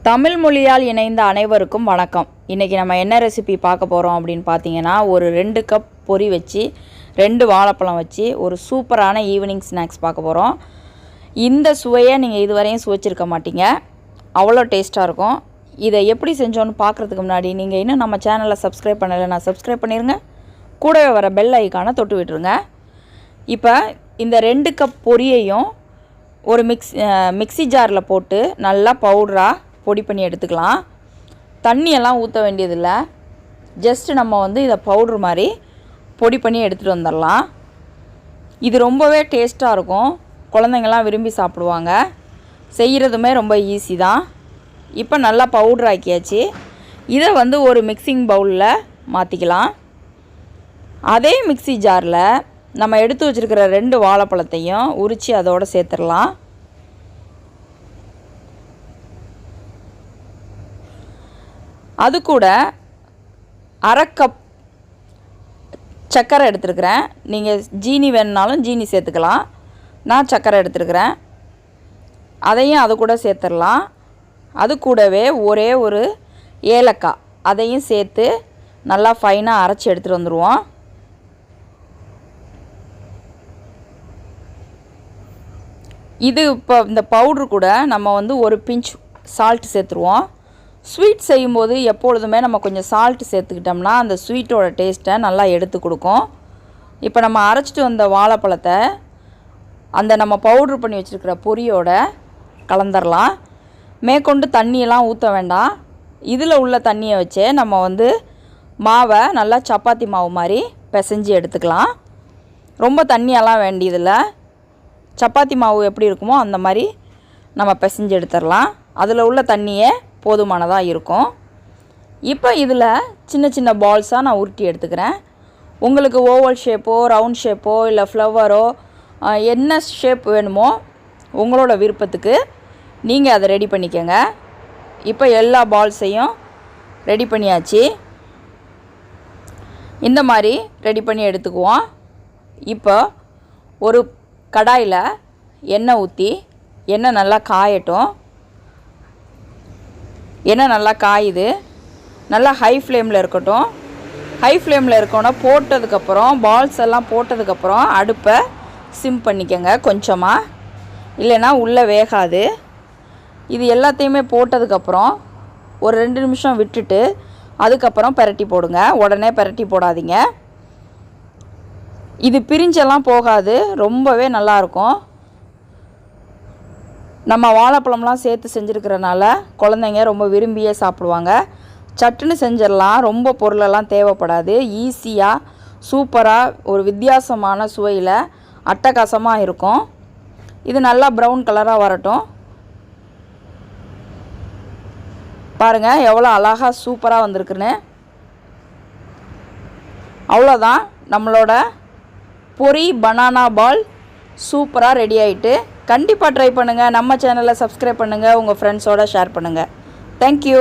தமிழ் மொழியால் இணைந்த அனைவருக்கும் வணக்கம். இன்றைக்கி நம்ம என்ன ரெசிபி பார்க்க போகிறோம் அப்படின்னு பார்த்தீங்கன்னா, ஒரு 2 கப் பொரி வச்சு 2 வாழைப்பழம் வச்சு ஒரு சூப்பரான ஈவினிங் ஸ்நாக்ஸ் பார்க்க போகிறோம். இந்த சுவையை நீங்கள் இதுவரையும் சுவைச்சிருக்க மாட்டீங்க, அவ்வளோ டேஸ்ட்டாக இருக்கும். இதை எப்படி செஞ்சோன்னு பார்க்குறதுக்கு முன்னாடி நீங்கள் இன்னும் நம்ம சேனலை சப்ஸ்கிரைப் பண்ணலைன்னா சப்ஸ்கிரைப் பண்ணிடுங்க, கூடவே வர பெல் ஐக்கானை தொட்டு விட்டுருங்க. இப்போ இந்த 2 கப் பொரியையும் ஒரு மிக்ஸி ஜாரில் போட்டு நல்லா பவுடராக பொடி பண்ணி எடுத்துக்கலாம். தண்ணியெல்லாம் ஊற்ற வேண்டியதில்லை, ஜஸ்ட்டு நம்ம இதை பவுட்ரு மாதிரி பொடி பண்ணி எடுத்துகிட்டு வந்துடலாம். இது ரொம்பவே டேஸ்ட்டாக இருக்கும், குழந்தைங்கள்லாம் விரும்பி சாப்பிடுவாங்க. செய்கிறதுமே ரொம்ப ஈஸி தான். இப்போ நல்லா பவுட்ரு ஆக்கியாச்சு. இதை ஒரு மிக்சிங் பவுலில் மாற்றிக்கலாம். அதே மிக்ஸி ஜாரில் நம்ம எடுத்து வச்சுருக்கிற 2 வாழைப்பழத்தையும் உரித்து அதோடு சேர்த்துடலாம். அது கூட 1/2 கப் சர்க்கரை எடுத்துருக்கிறேன். நீங்கள் ஜீனி வேணுனாலும் ஜீனி சேர்த்துக்கலாம், நான் சர்க்கரை எடுத்துருக்கிறேன். அதையும் அது கூட சேர்த்துடலாம். அது கூடவே ஒரே ஒரு ஏலக்காய், அதையும் சேர்த்து நல்லா ஃபைனாக அரைச்சி எடுத்துகிட்டு வந்துடுவோம். இது இப்போ இந்த பவுட்ரு கூட நம்ம ஒரு பிஞ்ச் சால்ட் சேர்த்துருவோம். ஸ்வீட் செய்யும்போது எப்பொழுதுமே நம்ம கொஞ்சம் சால்ட் சேர்த்துக்கிட்டோம்னா அந்த ஸ்வீட்டோட டேஸ்ட்டை நல்லா எடுத்து கொடுக்கும். இப்போ நம்ம அரைச்சிட்டு வந்த வாழைப்பழத்தை அந்த நம்ம பவுட்ரு பண்ணி வச்சுருக்கிற பொரியோட கலந்துடலாம். மேற்கொண்டு தண்ணியெல்லாம் ஊற்ற வேண்டாம். இதில் உள்ள தண்ணியை வச்சே நம்ம மாவை நல்லா சப்பாத்தி மாவு மாதிரி பிசைஞ்சு எடுத்துக்கலாம். ரொம்ப தண்ணியெல்லாம் வேண்டியதில்லை, சப்பாத்தி மாவு எப்படி இருக்குமோ அந்த மாதிரி நம்ம பிசைஞ்சு எடுத்துடலாம். அதில் உள்ள தண்ணியே போதுமானதாக இருக்கும். இப்போ இதில் சின்ன சின்ன பால்ஸாக நான் உருட்டி எடுத்துக்கிறேன். உங்களுக்கு ஓவல் ஷேப்போ ரவுண்ட் ஷேப்போ இல்லை ஃப்ளவரோ என்ன ஷேப் வேணுமோ உங்களோட விருப்பத்துக்கு நீங்கள் அதை ரெடி பண்ணிக்கோங்க. இப்போ எல்லா பால்ஸையும் ரெடி பண்ணியாச்சு. இந்த மாதிரி ரெடி பண்ணி எடுத்துக்குவோம். இப்போ ஒரு கடாயில் எண்ணெய் ஊற்றி எண்ணெய் நல்லா காயட்டும். எண்ணெய் நல்லா காயுது, நல்லா ஹை ஃப்ளேமில் இருக்கட்டும். ஹை ஃப்ளேமில் இருக்கோன்னா போட்டதுக்கப்புறம் பால்ஸ் எல்லாம் போட்டதுக்கப்புறம் அடுப்பை சிம் பண்ணிக்கோங்க கொஞ்சமாக, இல்லைன்னா உள்ளே வேகாது. இது எல்லாத்தையுமே போட்டதுக்கப்புறம் ஒரு 2 நிமிஷம் விட்டுட்டு அதுக்கப்புறம் பெரட்டி போடுங்க. உடனே பெரட்டி போடாதீங்க, இது பிரிஞ்செல்லாம் போகாது, ரொம்பவே நல்லாயிருக்கும். நம்ம வாழைப்பழம்லாம் சேர்த்து செஞ்சுருக்கிறனால குழந்தைங்க ரொம்ப விரும்பியே சாப்பிடுவாங்க. சட்டுன்னு செஞ்சிடலாம், ரொம்ப பொருளெல்லாம் தேவைப்படாது. ஈஸியாக சூப்பராக ஒரு வித்தியாசமான சுவையில் அட்டகாசமாக இருக்கும். இது நல்லா ப்ரௌன் கலராக வரட்டும். பாருங்கள் எவ்வளோ அழகாக சூப்பராக வந்திருக்குன்னு. அவ்வளோதான், நம்மளோட பொரி பனானா பால் சூப்பராக ரெடி ஆகிட்டு. கண்டிப்பாக ட்ரை பண்ணுங்கள். நம்ம சேனலை சப்ஸ்கிரைப் பண்ணுங்கள், உங்கள் ஃப்ரெண்ட்ஸோடு ஷேர் பண்ணுங்கள். தேங்க்யூ.